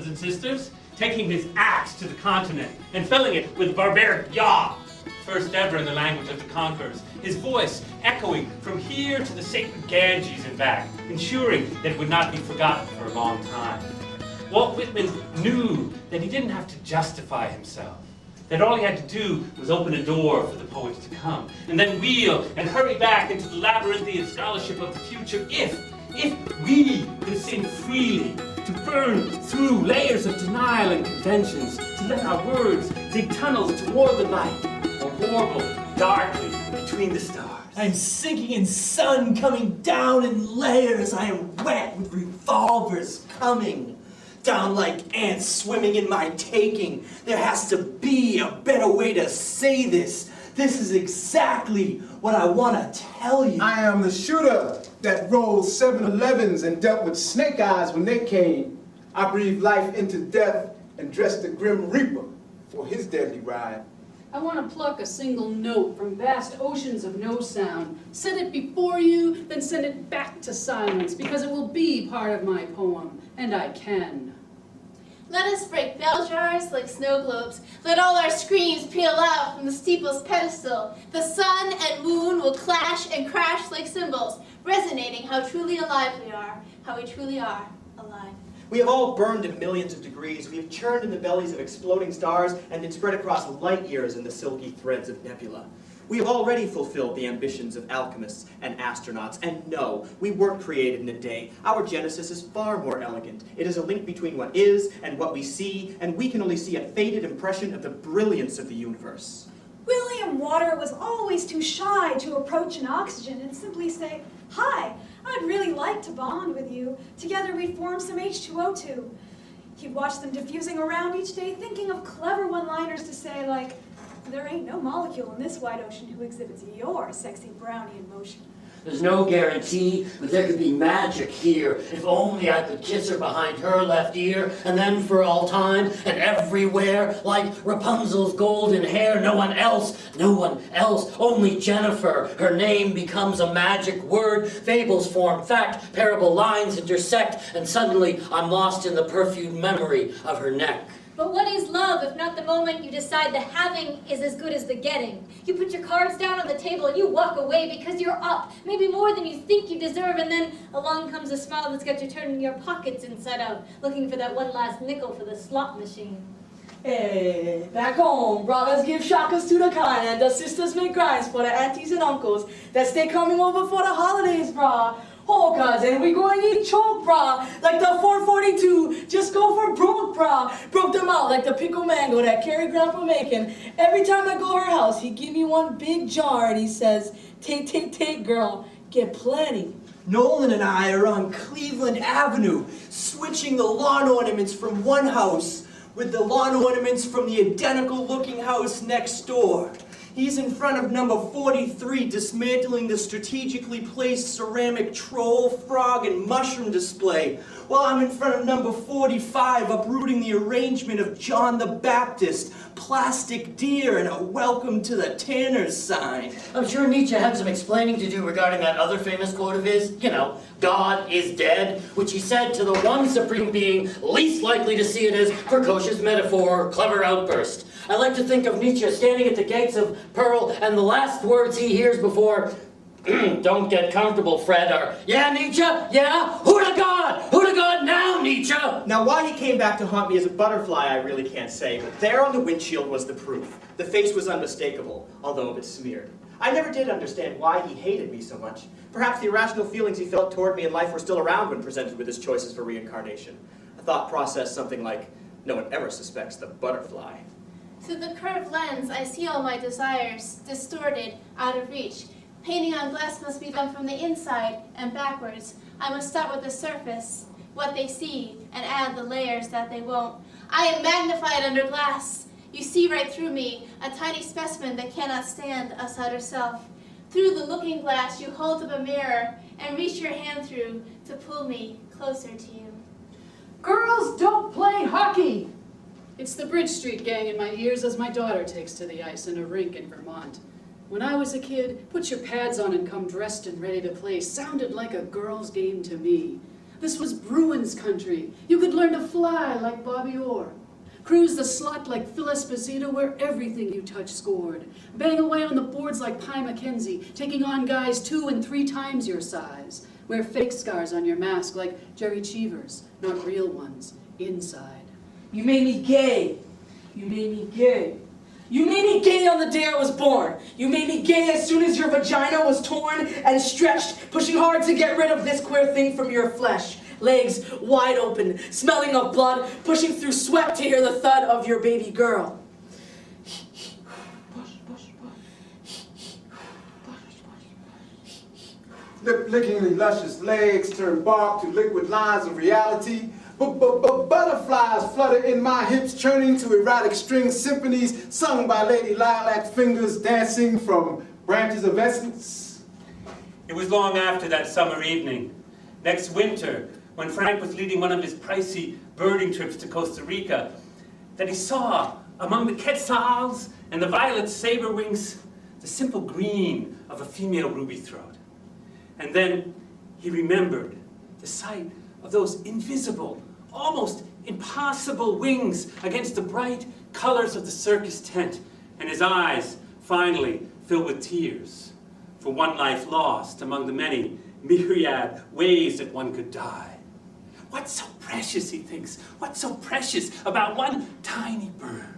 brothers and sisters, taking his axe to the continent and felling it with barbaric yaw. First ever in the language of the conquerors, his voice echoing from here to the sacred Ganges and back, ensuring that it would not be forgotten for a long time. Walt Whitman knew that he didn't have to justify himself, that all he had to do was open a door for the poets to come, and then wheel and hurry back into the labyrinthian scholarship of the future if we could sing freely, to burn through layers of denial and conventions, to let our words dig tunnels toward the light, or warble darkly between the stars. I'm sinking in sun coming down in layers. I am wet with revolvers coming down like ants swimming in my taking. There has to be a better way to say this. This is exactly what I want to tell you. I am the shooter that rolled 7-Elevens and dealt with snake eyes when they came. I breathed life into death and dressed the Grim Reaper for his deadly ride. I want to pluck a single note from vast oceans of no sound, set it before you, then send it back to silence, because it will be part of my poem, and I can. Let us break bell jars like snow globes. Let all our screams peel out from the steeple's pedestal. The sun and moon will clash and crash like cymbals, resonating how truly alive we are, how we truly are alive. We have all burned in millions of degrees. We have churned in the bellies of exploding stars and been spread across light years in the silky threads of nebula. We have already fulfilled the ambitions of alchemists and astronauts, and no, we weren't created in a day. Our genesis is far more elegant. It is a link between what is and what we see, and we can only see a faded impression of the brilliance of the universe. William Water was always too shy to approach an oxygen and simply say, "Hi, I'd really like to bond with you. Together we'd form some H2O2. He'd watch them diffusing around each day, thinking of clever one-liners to say like, "There ain't no molecule in this wide ocean who exhibits your sexy Brownian motion." There's no guarantee, but there could be magic here. If only I could kiss her behind her left ear, and then for all time, and everywhere, like Rapunzel's golden hair, no one else, only Jennifer. Her name becomes a magic word, fables form fact, parable lines intersect, and suddenly I'm lost in the perfumed memory of her neck. But what is love if not the moment you decide the having is as good as the getting? You put your cards down on the table and you walk away because you're up, maybe more than you think you deserve, and then along comes a smile that's got you turning your pockets inside out, looking for that one last nickel for the slot machine. Hey, back home, brothers give shakas to the kind, and the sisters make grinds for the aunties and uncles that stay coming over for the holidays, brah. Oh, cousin, we going to eat choke, brah, like the 442. Just go for broke, brah. Broke them out like the pickle mango that Carrie Grandpa making. Every time I go to her house, he give me one big jar and he says, take, girl, get plenty. Nolan and I are on Cleveland Avenue, switching the lawn ornaments from one house with the lawn ornaments from the identical-looking house next door. He's in front of number 43, dismantling the strategically placed ceramic troll, frog, and mushroom display, while I'm in front of number 45, uprooting the arrangement of John the Baptist, plastic deer, and a welcome to the Tanner's sign. I'm sure Nietzsche had some explaining to do regarding that other famous quote of his, you know, God is dead, which he said to the one supreme being least likely to see it as precocious metaphor or clever outburst. I like to think of Nietzsche standing at the gates of Pearl, and the last words he hears before, "Don't get comfortable, Fred," are, "Yeah, Nietzsche? Yeah? Who to God? Who to God now, Nietzsche?" Now, why he came back to haunt me as a butterfly, I really can't say, but there on the windshield was the proof. The face was unmistakable, although a bit smeared. I never did understand why he hated me so much. Perhaps the irrational feelings he felt toward me in life were still around when presented with his choices for reincarnation. A thought process something like, no one ever suspects the butterfly. Through the curved lens, I see all my desires, distorted, out of reach. Painting on glass must be done from the inside and backwards. I must start with the surface, what they see, and add the layers that they won't. I am magnified under glass. You see right through me, a tiny specimen that cannot stand us outer self. Through the looking glass, you hold up a mirror and reach your hand through to pull me closer to you. Girls don't play hockey! It's the Bridge Street gang in my ears as my daughter takes to the ice in a rink in Vermont. When I was a kid, put your pads on and come dressed and ready to play sounded like a girl's game to me. This was Bruin's country. You could learn to fly like Bobby Orr. Cruise the slot like Phil Esposito where everything you touch scored. Bang away on the boards like Pie McKenzie, taking on guys 2 and 3 times your size. Wear fake scars on your mask like Jerry Cheevers, not real ones, inside. You made me gay. You made me gay. You made me gay on the day I was born. You made me gay as soon as your vagina was torn and stretched, pushing hard to get rid of this queer thing from your flesh. Legs wide open, smelling of blood, pushing through sweat to hear the thud of your baby girl. Lip-lickingly luscious legs turn bark to liquid lines of reality. Butterflies flutter in my hips, churning to erotic string symphonies sung by Lady Lilac fingers dancing from branches of essence. It was long after that summer evening, next winter, when Frank was leading one of his pricey birding trips to Costa Rica, that he saw among the quetzals and the violet saber wings the simple green of a female ruby throat. And then he remembered the sight of those invisible, almost impossible wings against the bright colors of the circus tent, and his eyes finally filled with tears for one life lost among the many myriad ways that one could die. What's so precious, he thinks, what's so precious about one tiny bird?